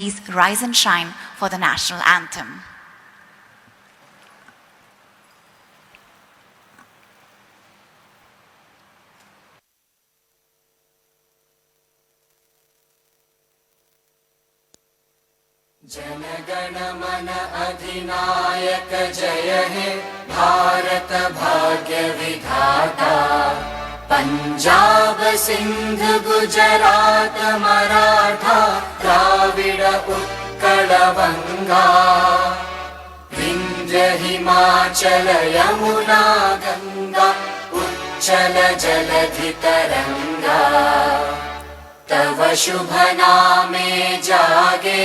Please rise and shine for the national anthem. Jana Gana मन अधिनायक जय हे भारत भाग्य विधाता। पंजाब सिंध गुजरात मराठा द्राविड उत्कल बंगा। विंध्य हिमाचल यमुना गंगा उच्चल जलधि तरंगा। तव शुभ नामे जागे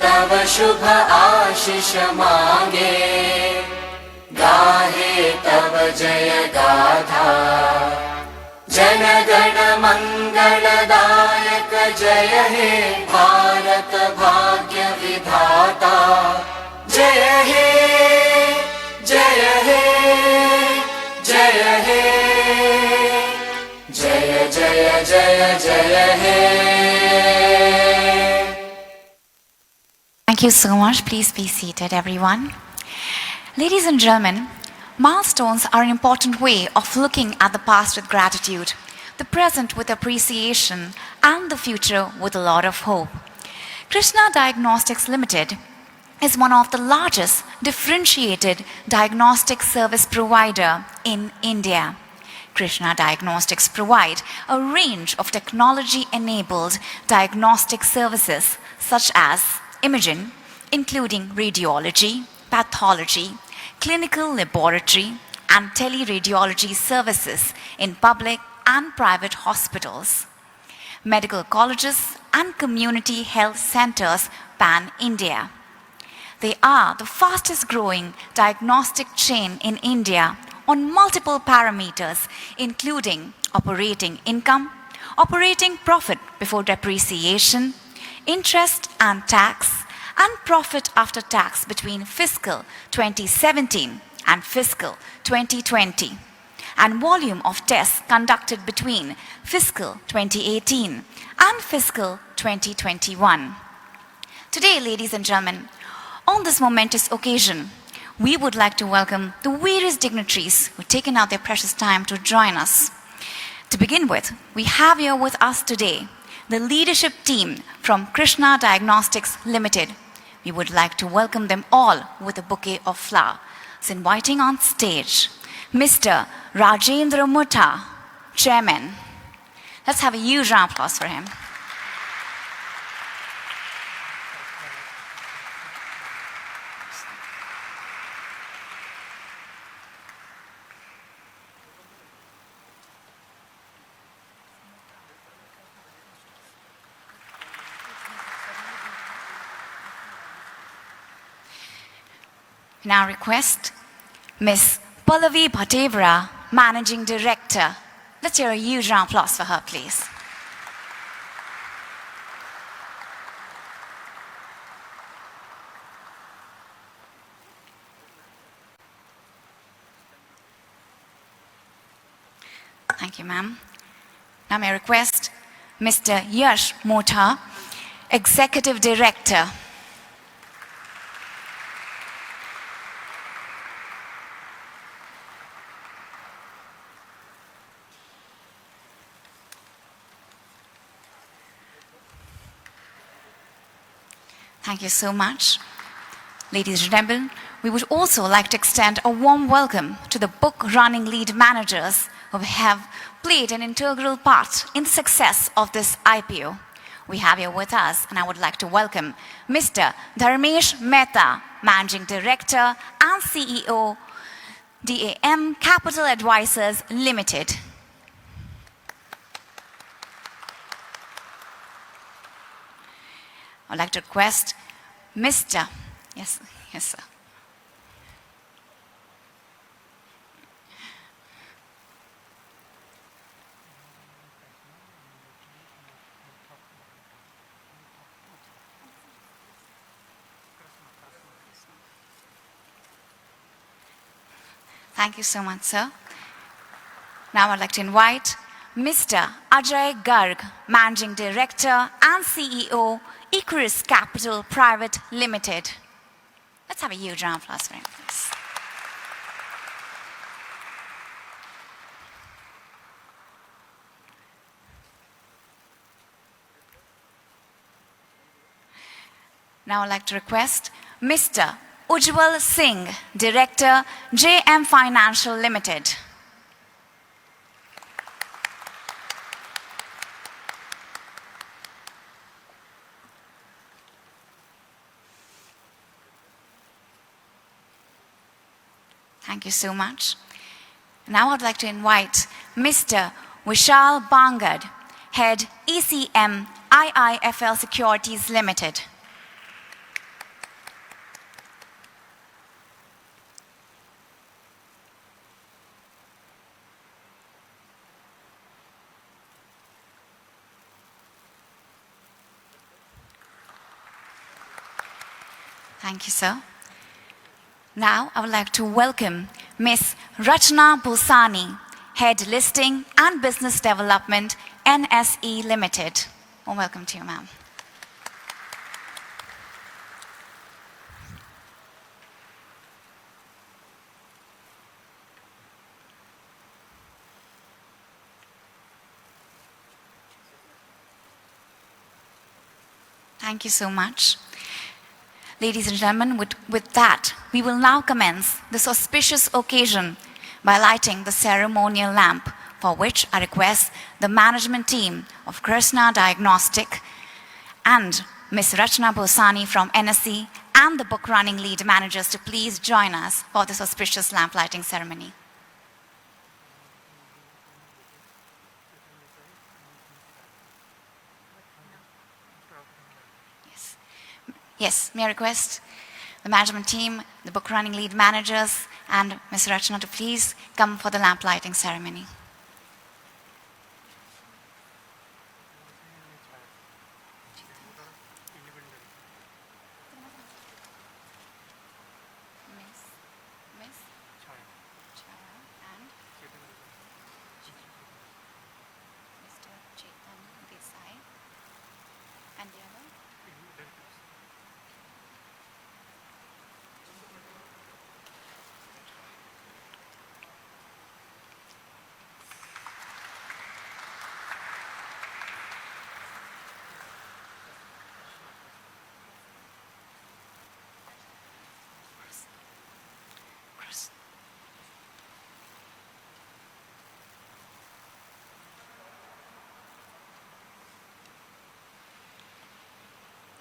तव शुभ आशीष मांगे। गाहे तव जय गाथा जन गण मंगलदायक जय हे भारत भाग्य विधाता। जय हे जय हे जय हे जय जय जय जय हे। Thank you so much. Please be seated, everyone. Ladies and gentlemen, milestones are an important way of looking at the past with gratitude, the present with appreciation, and the future with a lot of hope. Krssna Diagnostics Limited is one of the largest differentiated diagnostic service provider in India. Krssna Diagnostics provide a range of technology-enabled diagnostic services such as imaging, including radiology, pathology, clinical laboratory, and teleradiology services in public and private hospitals, medical colleges, and community health centers pan-India. They are the fastest growing diagnostic chain in India on multiple parameters, including operating income, operating profit before depreciation, interest and tax, and profit after tax between fiscal 2017 and fiscal 2020, and volume of tests conducted between fiscal 2018 and fiscal 2021. Today, ladies and gentlemen, on this momentous occasion, we would like to welcome the various dignitaries who have taken out their precious time to join us. To begin with, we have here with us today the leadership team from Krssna Diagnostics Limited. We would like to welcome them all with a bouquet of flowers. So inviting on stage Mr. Rajendra Mutta, Chairman. Let's have a huge round of applause for him. Now request Ms. Pallavi Bhatevara, Managing Director. Let's hear a huge round of applause for her, please. Thank you, ma'am. Now may I request Mr. Yash Mota, Executive Director. Thank you so much. Ladies and gentlemen, we would also like to extend a warm welcome to the book running lead managers who have played an integral part in the success of this IPO. We have here with us, and I would like to welcome Mr. Dharmesh Mehta, Managing Director and CEO, DAM Capital Advisors Limited. I'd like to request Mr. Yes, sir. Thank you so much, sir. Now I'd like to invite Mr. Ajay Garg, Managing Director and CEO, Krssna Capital Private Limited. Let's have a huge round of applause for him, please. Now I'd like to request Mr. Ujjwal Singh, Director, JM Financial Limited. Thank you so much. Now I'd like to invite Mr. Vishal Bangad, Head ECM IIFL Securities Limited. Thank you, sir. Now, I would like to welcome Ms. Rachna Bhusani, Head Listing and Business Development, NSE Limited. Warm welcome to you, ma'am. Thank you so much. Ladies and gentlemen, with that, we will now commence this auspicious occasion by lighting the ceremonial lamp, for which I request the management team of Krssna Diagnostics and Ms. Rachna Bhusani from NSE and the book running lead managers to please join us for this auspicious lamp lighting ceremony. Yes, may I request the management team, the book running lead managers, and Ms. Rachna to please come for the lamp lighting ceremony.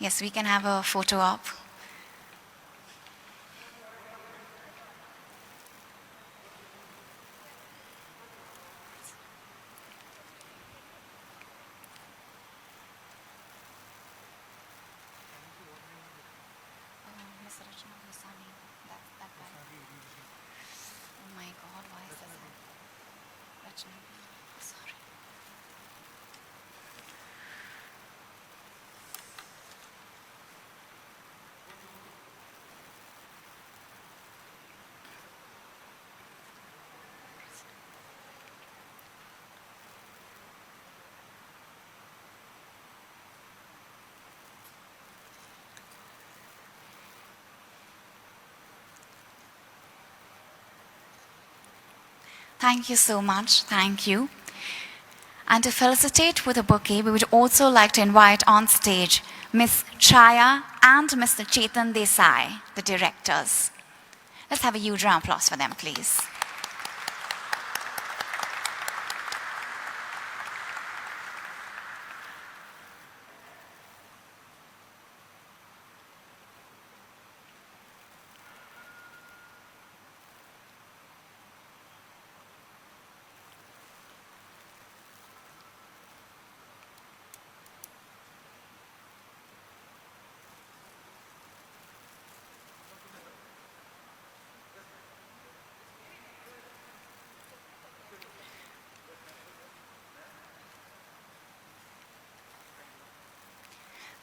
Yes, we can have a photo op. Oh my God, why is that? Rachna, sorry. Thank you so much. Thank you. And to felicitate with a bouquet, we would also like to invite on stage Ms. Chaya and Mr. Chetan Desai, the directors. Let's have a huge round of applause for them, please.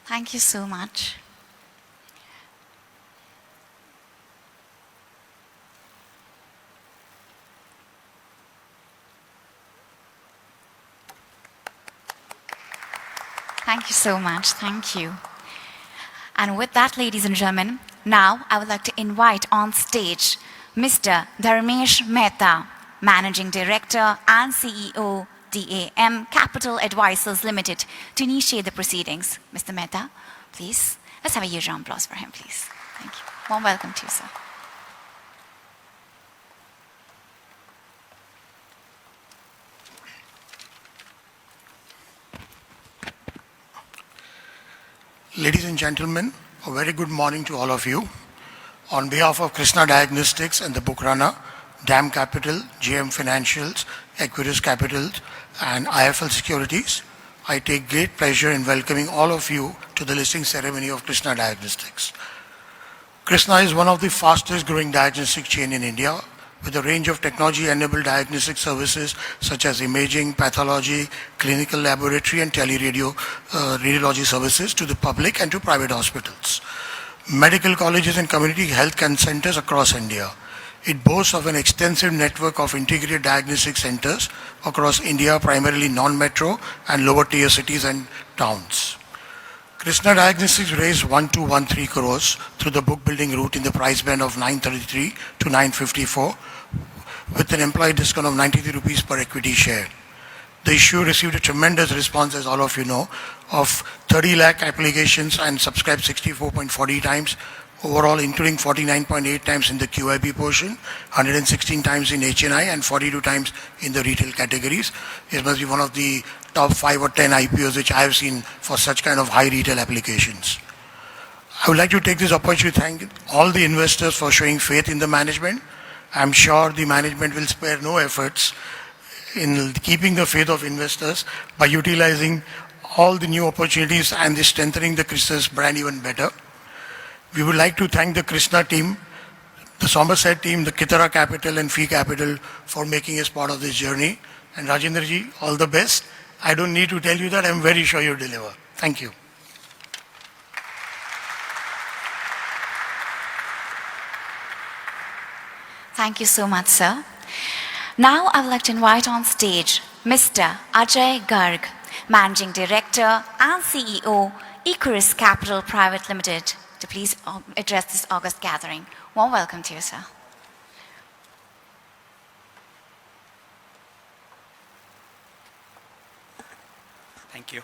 Thank you so much. Thank you so much. Thank you. And with that, ladies and gentlemen, now I would like to invite on stage Mr. Dharmesh Mehta, Managing Director and CEO, DAM Capital Advisors Limited, to initiate the proceedings. Mr. Mehta, please, let's have a huge round of applause for him, please. Thank you. Warm welcome to you, sir. Ladies and gentlemen, a very good morning to all of you. On behalf of Krssna Diagnostics and the book runner, DAM Capital, GM Financials, Equiris Capital, and IFL Securities, I take great pleasure in welcoming all of you to the listing ceremony of Krssna Diagnostics. Krssna is one of the fastest growing diagnostic chain in India, with a range of technology-enabled diagnostic services such as imaging, pathology, clinical laboratory and radiology services to the public and to private hospitals, medical colleges and community health centers across India. It boasts of an extensive network of integrated diagnostic centers across India, primarily non-metro and lower tier cities and towns. Krssna Diagnostics raised 1213 crores through the book building route in the price band of 933 to 954 with an employee discount of 93 rupees per equity share. The issue received a tremendous response, as all of you know, of 30 lakh applications and subscribed 64.40 times overall, including 49.8 times in the QIB portion, 116 times in HNI and 42 times in the retail categories. It must be one of the top 5 or 10 IPOs which I have seen for such kind of high retail applications. I would like to take this opportunity to thank all the investors for showing faith in the management. I'm sure the management will spare no efforts in keeping the faith of investors by utilizing all the new opportunities and strengthening the Krssna's brand even better. We would like to thank the Krssna team, the Somerset team, the Kitara Capital and Fee Capital for making us part of this journey. And Rajendra ji, all the best. I don't need to tell you that. I'm very sure you deliver. Thank you. Thank you so much, sir. Now I would like to invite on stage Mr. Ajay Garg, Managing Director and CEO, Equiris Capital Private Limited, to please address this August gathering. Warm welcome to you, sir. Thank you.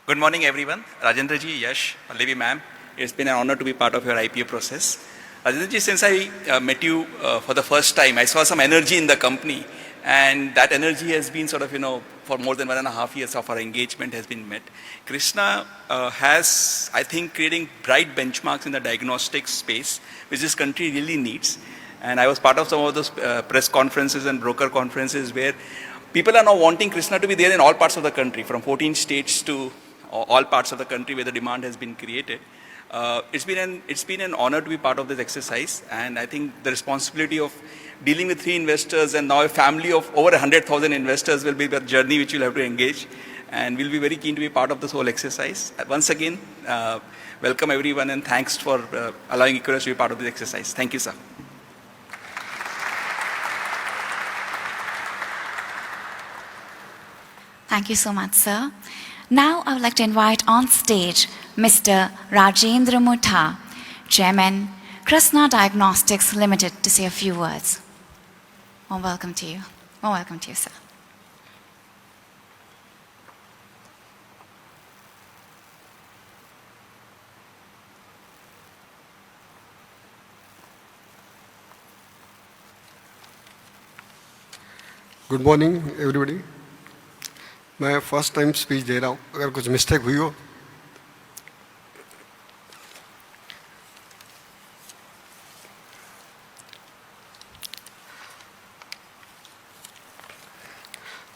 Good morning, everyone. Rajendra ji, Yash, Pallavi ma'am, it's been an honor to be part of your IPO process. Rajendra ji, since I met you for the first time, I saw some energy in the company, and that energy has been sort of, for more than 1.5 years of our engagement has been met. Krssna has, I think, creating bright benchmarks in the diagnostics space, which this country really needs. And I was part of some of those press conferences and broker conferences where people are now wanting Krssna to be there in all parts of the country, from 14 states to all parts of the country where the demand has been created. It's been an honor to be part of this exercise, and I think the responsibility of dealing with 3 investors and now a family of over 100,000 investors will be the journey which you'll have to engage, and we'll be very keen to be part of this whole exercise. Once again, welcome everyone, and thanks for allowing Equiris to be part of this exercise. Thank you, sir. Thank you so much, sir. Now I would like to invite on stage Mr. Rajendra Mutha, Chairman, Krssna Diagnostics Limited, to say a few words. Warm welcome to you. Warm welcome to you, sir. Good morning everybody. मैं first time speech दे रहा हूँ, अगर कुछ mistake हुई हो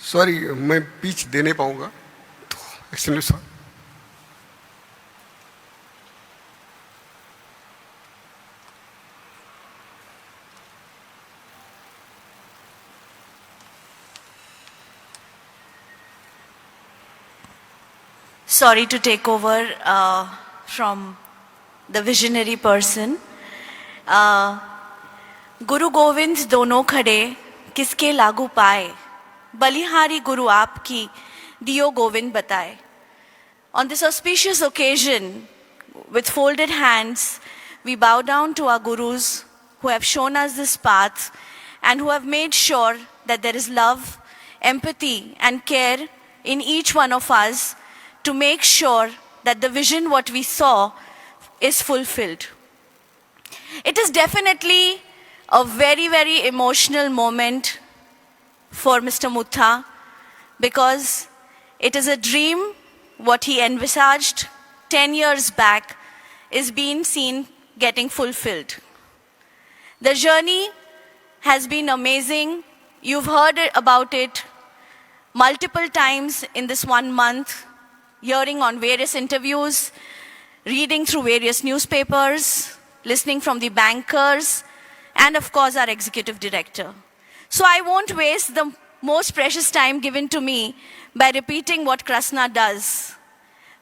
sorry, मैं speech दे नहीं पाऊँगा, तो actually sorry. Sorry to take over from the visionary person. गुरु गोविंद दोनों खड़े किसके लागू पाए, बलिहारी गुरु आपकी दियो गोविंद बताए. On this auspicious occasion, with folded hands, we bow down to our gurus who have shown us this path and who have made sure that there is love, empathy, and care in each one of us to make sure that the vision what we saw is fulfilled. It is definitely a very, very emotional moment for Mr. Mutta because it is a dream what he envisaged 10 years back is being seen getting fulfilled. The journey has been amazing. You've heard about it multiple times in this 1 month, hearing on various interviews, reading through various newspapers, listening from the bankers, and of course our executive director. So I won't waste the most precious time given to me by repeating what Krssna does.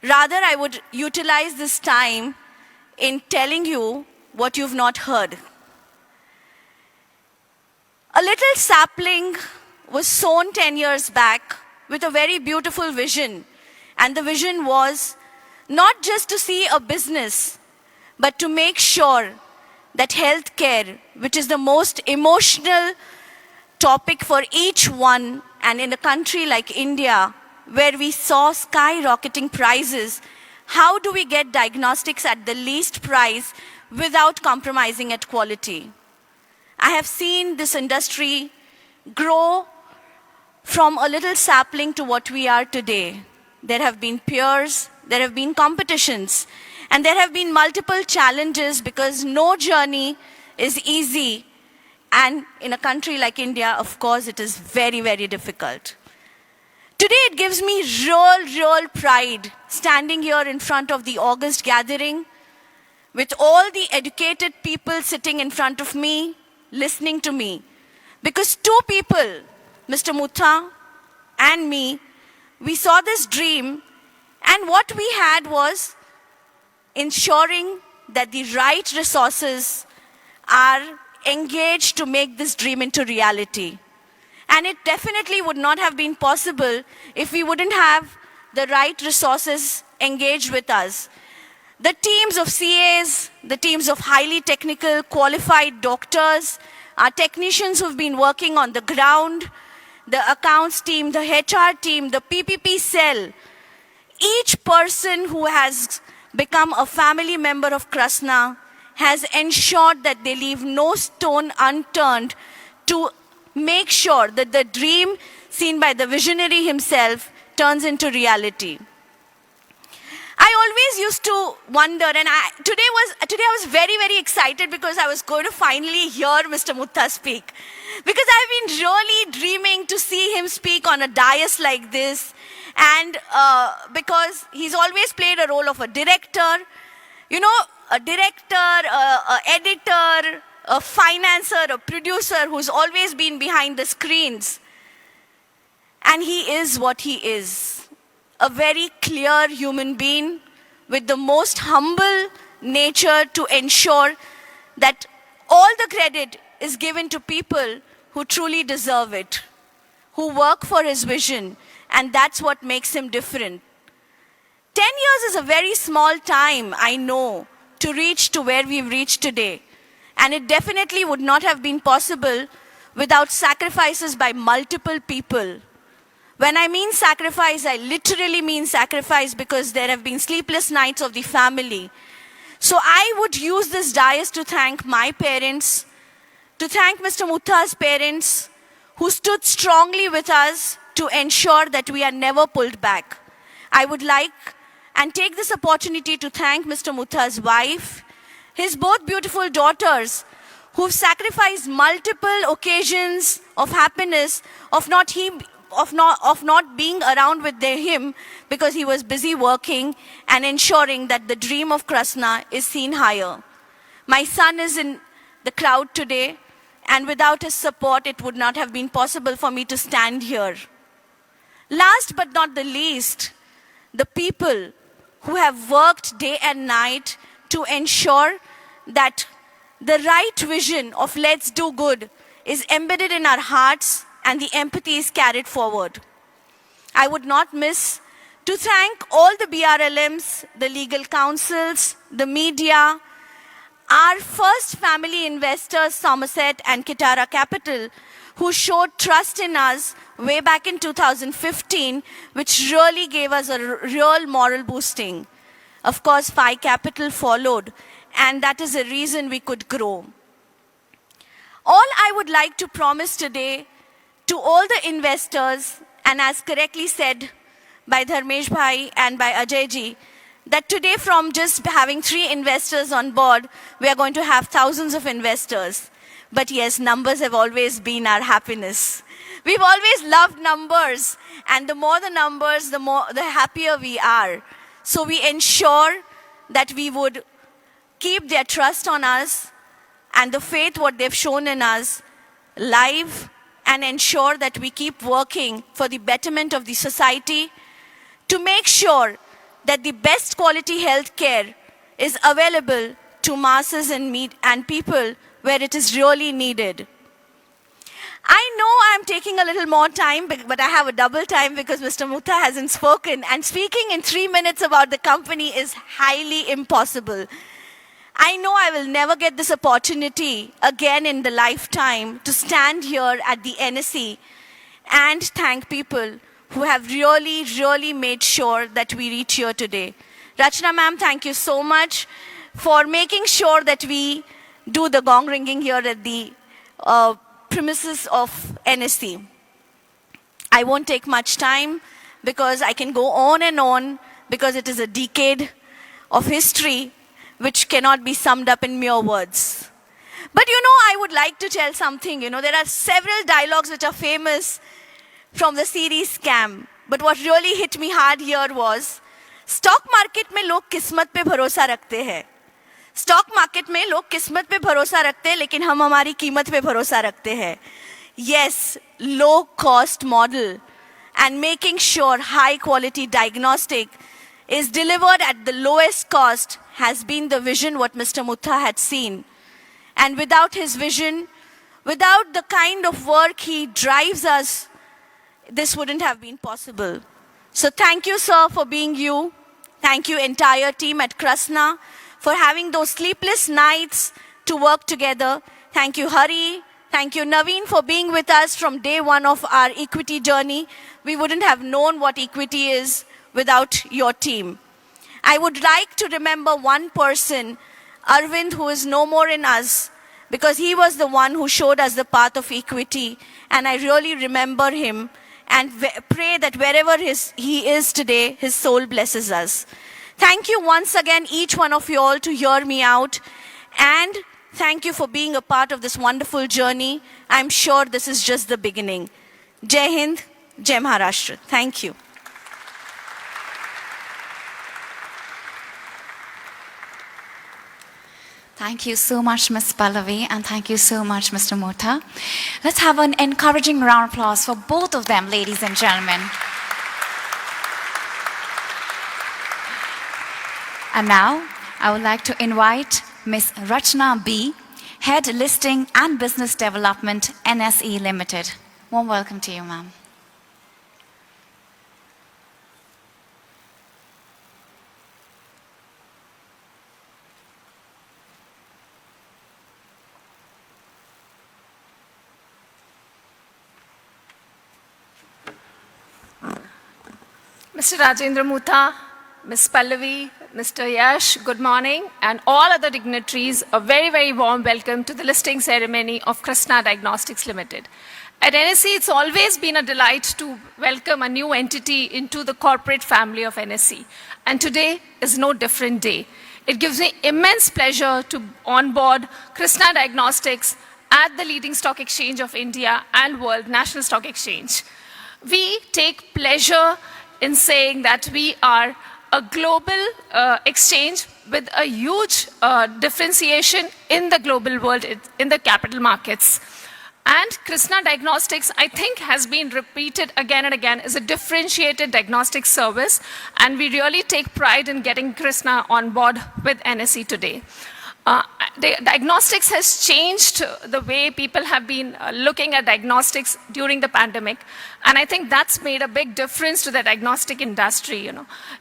Rather, I would utilize this time in telling you what you've not heard. A little sapling was sown 10 years back with a very beautiful vision. And the vision was not just to see a business, but to make sure that healthcare, which is the most emotional topic for each one, and in a country like India, where we saw skyrocketing prices, how do we get diagnostics at the least price without compromising at quality? I have seen this industry grow from a little sapling to what we are today. There have been peers, there have been competitions, and there have been multiple challenges because no journey is easy. And in a country like India, of course, it is very, very difficult. Today, it gives me real pride standing here in front of the August gathering with all the educated people sitting in front of me, listening to me. Because two people, Mr. Mutta and me, we saw this dream, and what we had was ensuring that the right resources are engaged to make this dream into reality. And it definitely would not have been possible if we wouldn't have the right resources engaged with us. The teams of CAs, the teams of highly technical, qualified doctors, our technicians who've been working on the ground, the accounts team, the HR team, the PPP cell, each person who has become a family member of Krssna has ensured that they leave no stone unturned to make sure that the dream seen by the visionary himself turns into reality. I always used to wonder, and today I was very, very excited because I was going to finally hear Mr. Mutta speak. Because I've been really dreaming to see him speak on a dais like this, and because he's always played a role of a director, a director, an editor, a financer, a producer who's always been behind the screens. And he is what he is. A very clear human being with the most humble nature to ensure that all the credit is given to people who truly deserve it, who work for his vision, and that's what makes him different. 10 years is a very small time, I know, to reach to where we've reached today. And it definitely would not have been possible without sacrifices by multiple people. When I mean sacrifice, I literally mean sacrifice because there have been sleepless nights of the family. So I would use this dais to thank my parents, to thank Mr. Mutta's parents, who stood strongly with us to ensure that we are never pulled back. I would like and take this opportunity to thank Mr. Mutta's wife, his both beautiful daughters, who've sacrificed multiple occasions of happiness, of not being around with him because he was busy working and ensuring that the dream of Krssna is seen higher. My son is in the crowd today, and without his support, it would not have been possible for me to stand here. Last but not the least, the people who have worked day and night to ensure that the right vision of let's do good is embedded in our hearts and the empathy is carried forward. I would not miss to thank all the BRLMs, the legal counsels, the media, our first family investors, Somerset and Kitara Capital, who showed trust in us way back in 2015, which really gave us a real moral boosting. Of course, Phi Capital followed, and that is the reason we could grow. All I would like to promise today to all the investors, and as correctly said by Dharmesh Bhai and by Ajay ji, that today from just having 3 investors on board, we are going to have thousands of investors. But yes, numbers have always been our happiness. We've always loved numbers, and the more the numbers, the happier we are. So we ensure that we would keep their trust on us and the faith what they've shown in us live, and ensure that we keep working for the betterment of the society to make sure that the best quality health care is available to masses and people where it is really needed. I know I'm taking a little more time, but I have a double time because Mr. Mutha hasn't spoken, and speaking in 3 minutes about the company is highly impossible. I know I will never get this opportunity again in the lifetime to stand here at the NSE and thank people who have really, really made sure that we reach here today. Rachna ma'am, thank you so much for making sure that we do the gong ringing here at the premises of NSE. I won't take much time because I can go on and on because it is a decade of history which cannot be summed up in mere words. But I would like to tell something. There are several dialogues which are famous from the series Scam. But what really hit me hard here was, stock market में लोग किस्मत पे भरोसा रखते हैं. Stock market में लोग किस्मत पे भरोसा रखते हैं, लेकिन हम हमारी कीमत पे भरोसा रखते हैं. Yes, low cost model and making sure high quality diagnostic is delivered at the lowest cost has been the vision what Mr. Mutha had seen. And without his vision, without the kind of work he drives us, this wouldn't have been possible. So thank you, sir, for being you. Thank you, entire team at Krssna, for having those sleepless nights to work together. Thank you, Hari. Thank you, Naveen, for being with us from day one of our equity journey. We wouldn't have known what equity is without your team. I would like to remember one person, Arvind, who is no more in us, because he was the one who showed us the path of equity. And I really remember him and pray that wherever he is today, his soul blesses us. Thank you once again, each one of you all, to hear me out. And thank you for being a part of this wonderful journey. I'm sure this is just the beginning. Jai Hind, Jai Maharashtra. Thank you. Thank you so much, Ms. Pallavi, and thank you so much, Mr. Mutha. Let's have an encouraging round of applause for both of them, ladies and gentlemen. And now, I would like to invite Ms. Rachna B., Head Listing and Business Development, NSE Limited. Warm welcome to you, ma'am. Mr. Rajendra Mutha, Ms. Pallavi, Mr. Yash, good morning, and all other dignitaries, a very, very warm welcome to the listing ceremony of Krssna Diagnostics Limited. At NSE, it's always been a delight to welcome a new entity into the corporate family of NSE, and today is no different day. It gives me immense pleasure to onboard Krssna Diagnostics at the leading stock exchange of India and world, National Stock Exchange. We take pleasure in saying that we are a global exchange with a huge differentiation in the global world, in the capital markets. And Krssna Diagnostics, I think, has been repeated again and again, is a differentiated diagnostic service, and we really take pride in getting Krssna on board with NSE today. Uh, Diagnostics has changed the way people have been looking at diagnostics during the pandemic, and I think that's made a big difference to the diagnostic industry.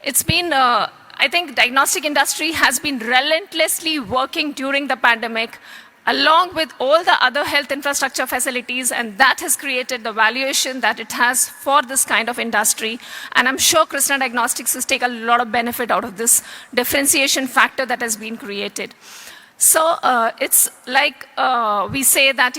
It's been, I think, diagnostic industry has been relentlessly working during the pandemic, along with all the other health infrastructure facilities, and that has created the valuation that it has for this kind of industry. And I'm sure Krssna Diagnostics has taken a lot of benefit out of this differentiation factor that has been created. So it's like we say that,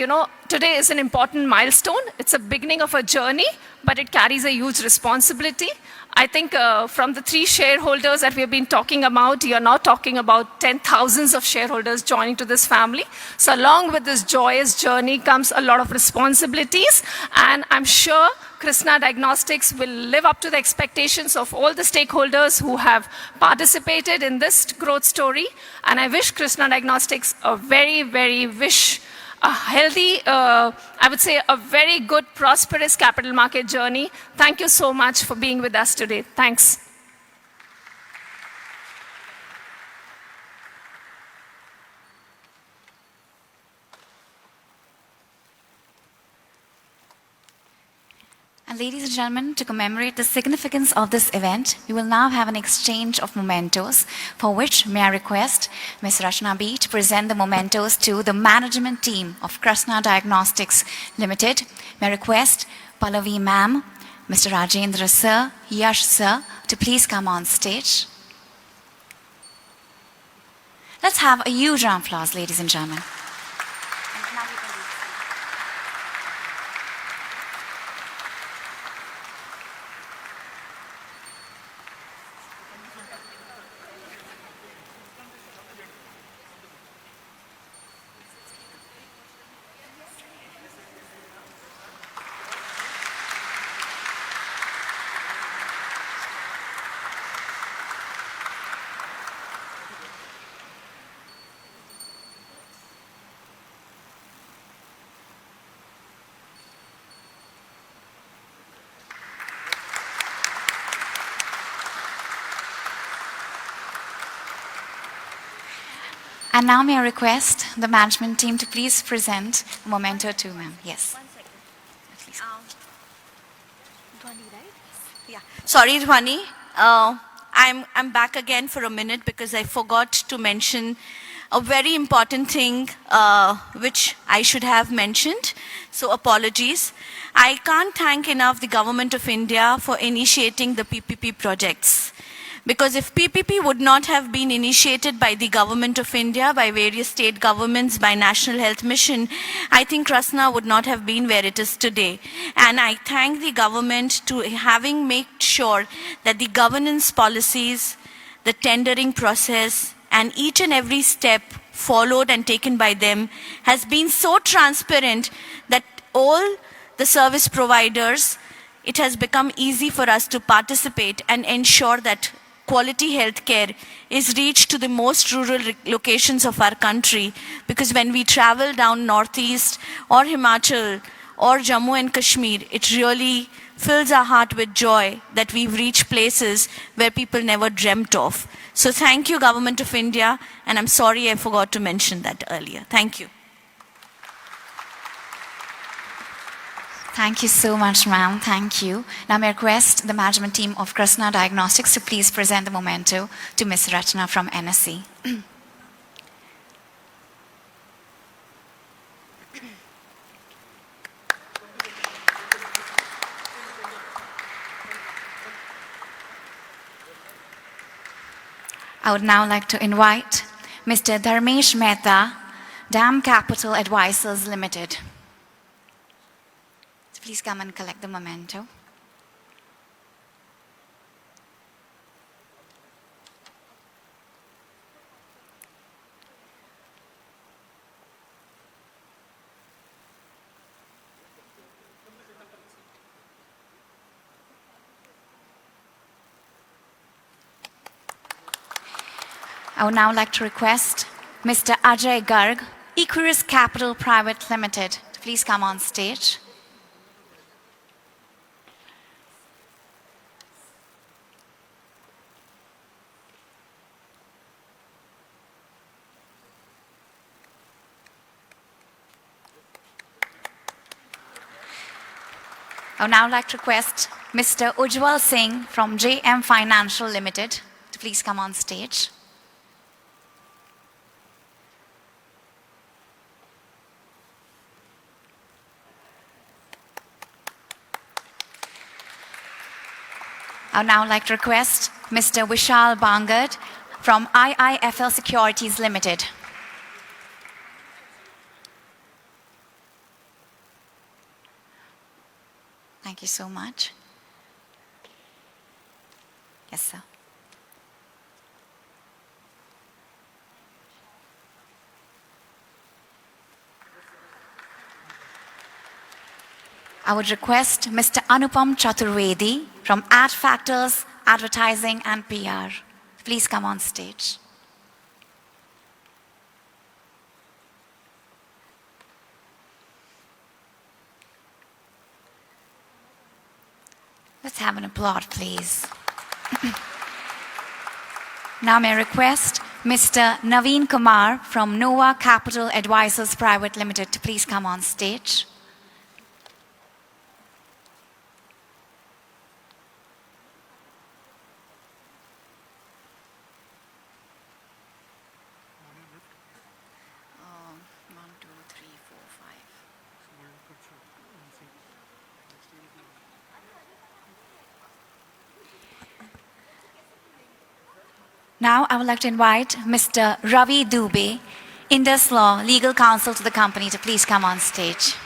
today is an important milestone. It's a beginning of a journey, but it carries a huge responsibility. I think from the 3 shareholders that we have been talking about, you're now talking about 10,000s of shareholders joining to this family. So along with this joyous journey comes a lot of responsibilities, and I'm sure Krssna Diagnostics will live up to the expectations of all the stakeholders who have participated in this growth story. And I wish Krssna Diagnostics a healthy, I would say a very good, prosperous capital market journey. Thank you so much for being with us today. Thanks. And ladies and gentlemen, to commemorate the significance of this event, we will now have an exchange of mementos, for which may I request Ms. Rachna B to present the mementos to the management team of Krssna Diagnostics Limited. May I request Pallavi ma'am, Mr. Rajendra sir, Yash sir, to please come on stage. Let's have a huge round of applause, ladies and gentlemen. And now may I request the management team to please present a memento to ma'am. Yes. Please. Yeah. Sorry, Dhwani. I'm back again for a minute because I forgot to mention a very important thing which I should have mentioned. So apologies. I can't thank enough the Government of India for initiating the PPP projects. Because if PPP would not have been initiated by the Government of India, by various state governments, by National Health Mission, I think Krssna would not have been where it is today. And I thank the government to having made sure that the governance policies, the tendering process, and each and every step followed and taken by them has been so transparent that all the service providers, it has become easy for us to participate and ensure that quality healthcare is reached to the most rural locations of our country. Because when we travel down Northeast or Himachal or Jammu and Kashmir, it really fills our heart with joy that we've reached places where people never dreamt of. So thank you, Government of India, and I'm sorry I forgot to mention that earlier. Thank you. Thank you so much, ma'am. Thank you. Now may I request the management team of Krssna Diagnostics to please present the memento to Ms. Rachna from NSC. I would now like to invite Mr. Dharmesh Mehta, Dam Capital Advisors Limited. Please come and collect the memento. I would now like to request Mr. Ajay Garg, Equirus Capital Private Limited, to please come on stage. I would now like to request Mr. Ujjwal Singh from JM Financial Limited to please come on stage. I would now like to request Mr. Vishal Bangad from IIFL Securities Limited. Thank you so much. Yes, sir. I would request Mr. Anupam Chaturvedi from Ad Factors, Advertising and PR. Please come on stage. Let's have an applaud, please. Now may I request Mr. Naveen Kumar from Nova Capital Advisors Private Limited to please come on stage. Now, I would like to invite Mr. Ravi Dubey, Indus Law Legal Counsel to the company, to please come on stage.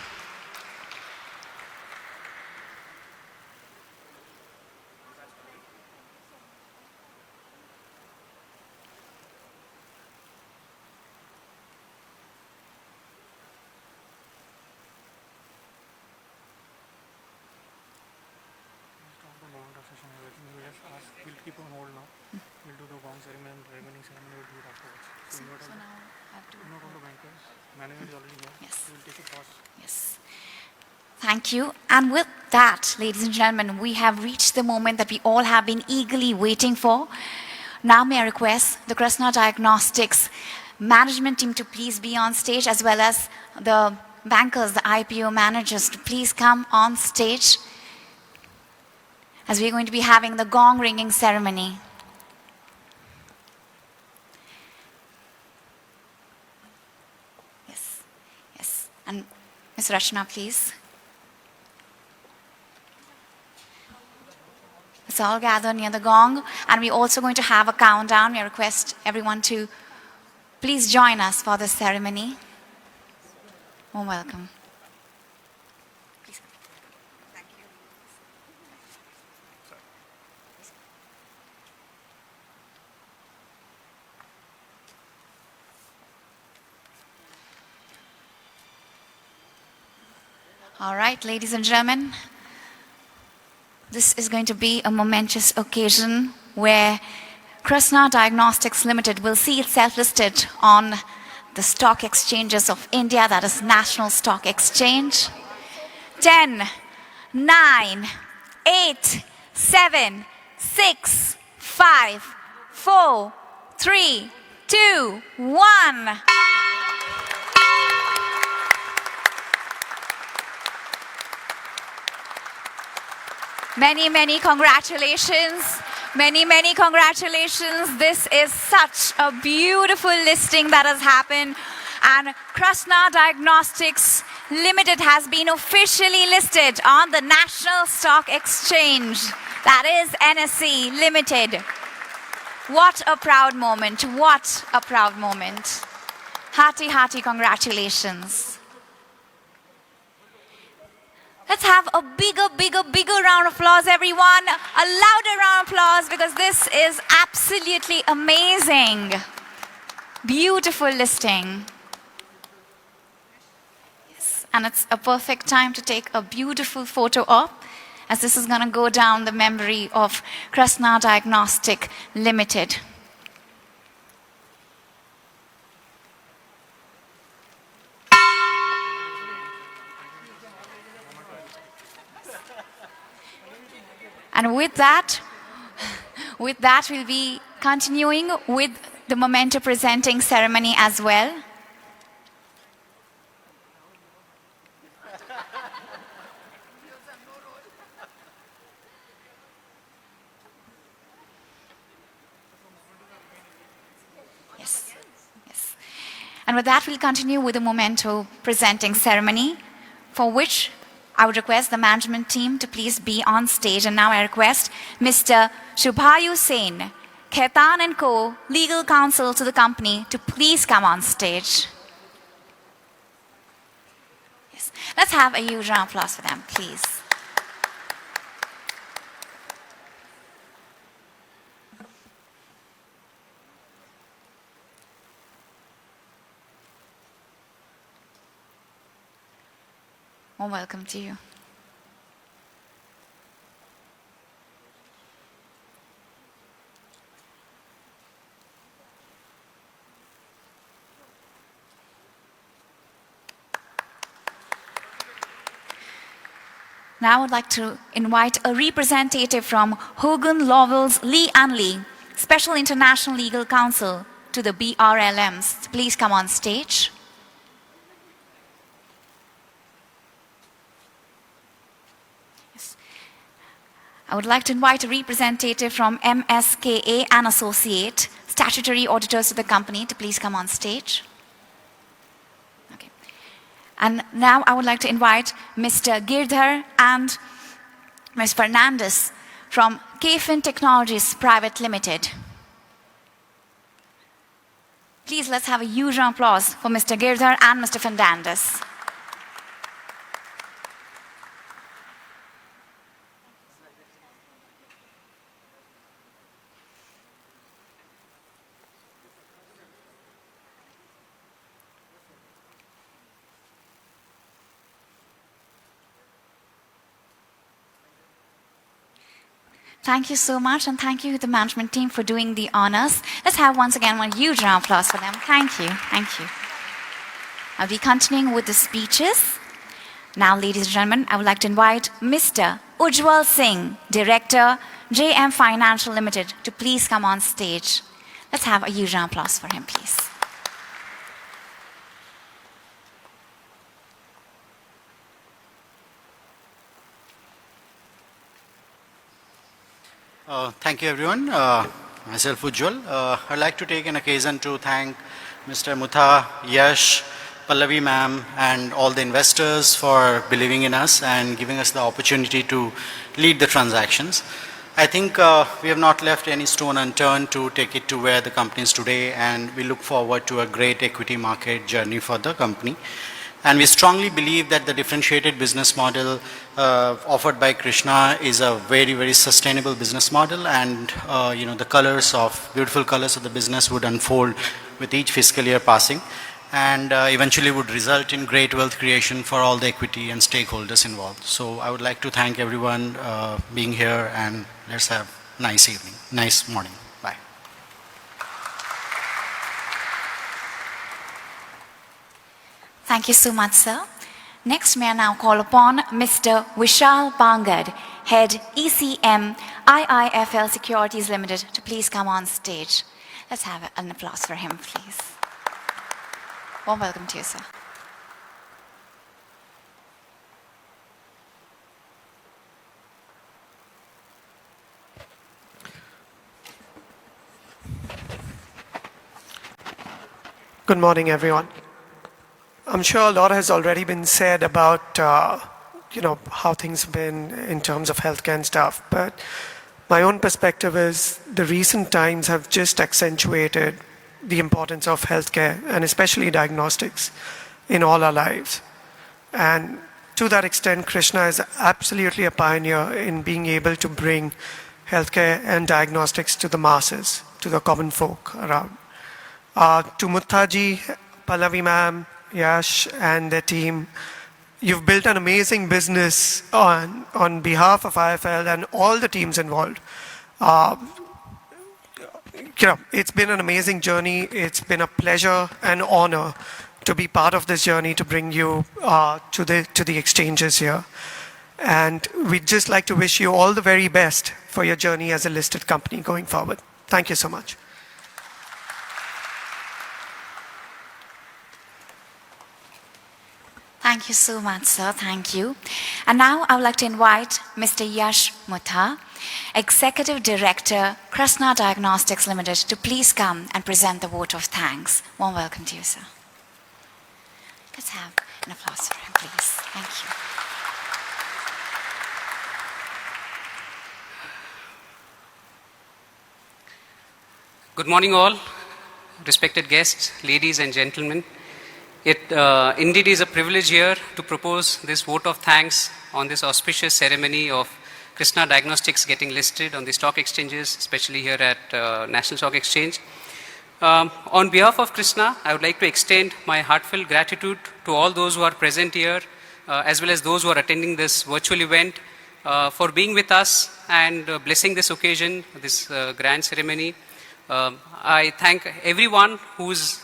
We'll keep on hold now. We'll do the gong ceremony and remaining ceremony will do it afterwards. So not all the bankers. Management is already there. Yes. We'll take a pause. Yes. Thank you. And with that, ladies and gentlemen, we have reached the moment that we all have been eagerly waiting for. Now may I request the Krssna Diagnostics management team to please be on stage, as well as the bankers, the IPO managers, to please come on stage, as we're going to be having the gong ringing ceremony. Yes, yes. And Ms. Krssna, please. Let's all gather near the gong, and we're also going to have a countdown. We request everyone to please join us for this ceremony. Warm welcome. All right, ladies and gentlemen, this is going to be a momentous occasion where Krssna Diagnostics Limited will see itself listed on the stock exchanges of India, that is National Stock Exchange. 10, 9, 8, 7, 6, 5, 4, 3, 2, 1. Many, many congratulations. Many, many congratulations. This is such a beautiful listing that has happened. And Krssna Diagnostics Limited has been officially listed on the National Stock Exchange. That is NSE Limited. What a proud moment. What a proud moment. Hearty, hearty congratulations. Let's have a bigger, bigger, bigger round of applause, everyone. A louder round of applause, because this is absolutely amazing. Beautiful listing. Yes, and it's a perfect time to take a beautiful photo op, as this is going to go down the memory of Krssna Diagnostic Limited. And with that, we'll be continuing with the memento presenting ceremony as well. And with that, we'll continue with the memento presenting ceremony, for which I would request the management team to please be on stage. And now I request Mr. Shubhayu Sen, Khaitan & Co. Legal Counsel to the company, to please come on stage. Yes. Let's have a huge round of applause for them, please. Warm welcome to you. Now I would like to invite a representative from Hogan Lovells Lee & Lee, Special International Legal Counsel to the BRLMs. Please come on stage. I would like to invite a representative from MSKA and Associate, statutory auditors of the company, to please come on stage. Okay. And now I would like to invite Mr. Girdhar and Ms. Fernandez from KFin Technologies Private Limited. Please let's have a huge round of applause for Mr. Girdhar and Mr. Fernandez. Thank you so much, and thank you to the management team for doing the honors. Let's have once again one huge round of applause for them. Thank you, thank you. I'll be continuing with the speeches. Now, ladies and gentlemen, I would like to invite Mr. Ujjwal Singh, Director, JM Financial Limited, to please come on stage. Let's have a huge round of applause for him, please. Thank you, everyone. Myself, Ujjwal. I'd like to take an occasion to thank Mr. Mutha, Yash, Pallavi ma'am, and all the investors for believing in us and giving us the opportunity to lead the transactions. I think we have not left any stone unturned to take it to where the company is today, and we look forward to a great equity market journey for the company. And we strongly believe that the differentiated business model offered by Krssna is a very, very sustainable business model, and the beautiful colors of the business would unfold with each fiscal year passing, and eventually would result in great wealth creation for all the equity and stakeholders involved. So I would like to thank everyone being here, and let's have a nice evening, nice morning. Bye. Thank you so much, sir. Next, may I now call upon Mr. Vishal Bangad, Head ECM, IIFL Securities Limited, to please come on stage. Let's have an applause for him, please. Warm welcome to you, sir. Good morning, everyone. I'm sure a lot has already been said about, how things have been in terms of healthcare and stuff. But my own perspective is the recent times have just accentuated the importance of healthcare and especially diagnostics in all our lives. And to that extent, Krssna is absolutely a pioneer in being able to bring healthcare and diagnostics to the masses, to the common folk around. To Muthaji, Pallavi ma'am, Yash and their team, you've built an amazing business on behalf of IFL and all the teams involved. It's been an amazing journey. It's been a pleasure and honor to be part of this journey to bring you to the exchanges here. And we'd just like to wish you all the very best for your journey as a listed company going forward. Thank you so much. Thank you so much, sir. Thank you. And now I would like to invite Mr. Yash Mutha, Executive Director, Krssna Diagnostics Limited, to please come and present the vote of thanks. Warm welcome to you, sir. Let's have an applause for him, please. Thank you. Good morning, all, respected guests, ladies and gentlemen. It indeed is a privilege here to propose this vote of thanks on this auspicious ceremony of Krssna Diagnostics getting listed on the stock exchanges, especially here at National Stock Exchange. On behalf of Krssna, I would like to extend my heartfelt gratitude to all those who are present here, as well as those who are attending this virtual event, for being with us and blessing this occasion, this grand ceremony. I thank everyone who's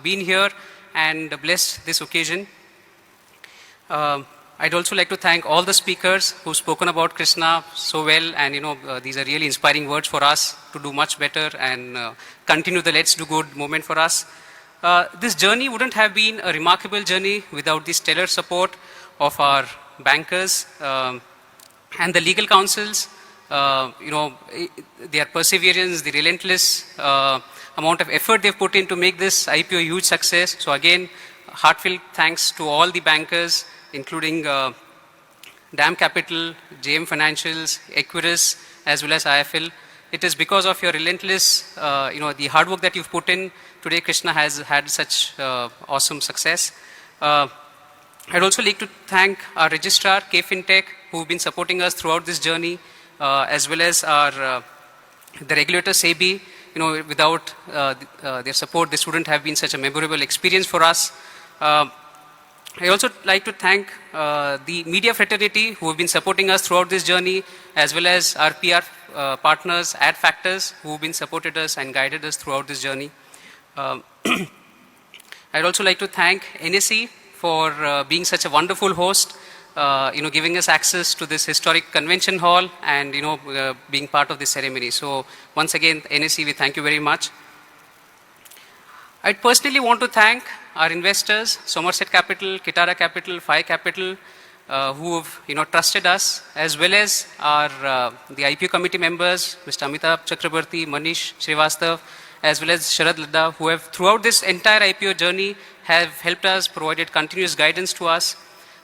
been here and blessed this occasion. I'd also like to thank all the speakers who've spoken about Krssna so well, and these are really inspiring words for us to do much better and continue the Let's Do Good movement for us. This journey wouldn't have been a remarkable journey without the stellar support of our bankers and the legal counsels. Their perseverance, the relentless amount of effort they've put in to make this IPO a huge success. So again, heartfelt thanks to all the bankers, including DAM Capital, JM Financials, Equirus, as well as IFL. It is because of your relentless, the hard work that you've put in, today Krssna has had such awesome success. I'd also like to thank our registrar, KFinTech, who've been supporting us throughout this journey, as well as our the regulator, SEBI. Without their support, this wouldn't have been such a memorable experience for us. I also like to thank the media fraternity who have been supporting us throughout this journey, as well as our PR partners, Ad Factors, who have been supported us and guided us throughout this journey. I'd also like to thank NSE for being such a wonderful host, giving us access to this historic convention hall and, being part of this ceremony. So once again, NSE, we thank you very much. I'd personally want to thank our investors, Somerset Capital, Kitara Capital, Phi Capital, who have, trusted us, as well as our, the IPO committee members, Mr. Amitabh Chakrabarti, Manish Srivastav, as well as Sharad Ladda, who have, throughout this entire IPO journey, have helped us, provided continuous guidance to us.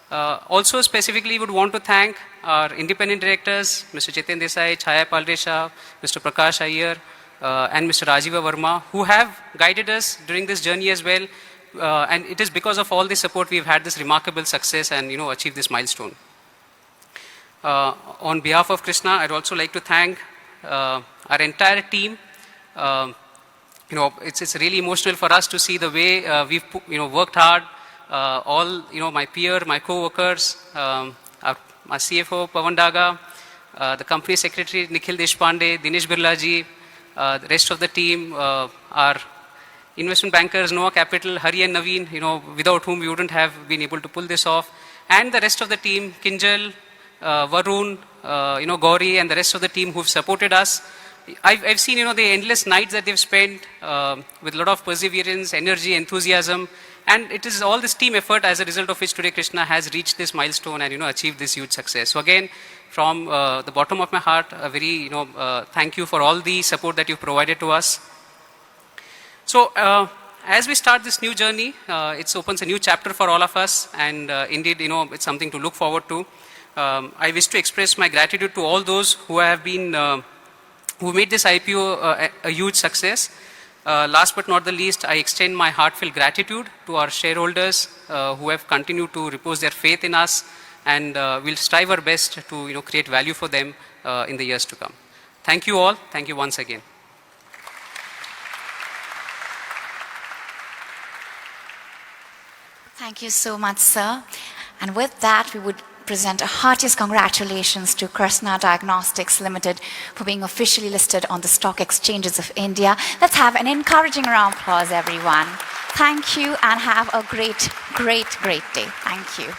Also, specifically, would want to thank our independent directors, Mr. Chetan Desai, Chaya Paldesha, Mr. Prakash Iyer, and Mr. Rajiva Verma, who have guided us during this journey as well. And it is because of all this support we've had this remarkable success and, achieved this milestone. On behalf of Krssna, I'd also like to thank our entire team. It's really emotional for us to see the way we've worked hard. All my peer, my co-workers, my CFO Pawan Daga, the company secretary Nikhil Deshpande, Dinesh Birlaji, the rest of the team, our investment bankers, Noah Capital, Hari and Naveen, without whom we wouldn't have been able to pull this off, and the rest of the team, Kinjal, Varun, Gauri, and the rest of the team who've supported us. I've seen, the endless nights that they've spent with a lot of perseverance, energy, enthusiasm, and it is all this team effort as a result of which today Krssna has reached this milestone and, achieved this huge success. So again, from the bottom of my heart, a very, thank you for all the support that you've provided to us. So as we start this new journey, it opens a new chapter for all of us, and indeed, it's something to look forward to. I wish to express my gratitude to all those who have been, who made this IPO a huge success. Last but not the least, I extend my heartfelt gratitude to our shareholders who have continued to repose their faith in us, and we'll strive our best to create value for them in the years to come. Thank you all. Thank you once again. Thank you so much, sir. And with that, we would present a heartiest congratulations to Krssna Diagnostics Limited for being officially listed on the stock exchanges of India. Let's have an encouraging round of applause, everyone. Thank you, and have a great, great, great day. Thank you.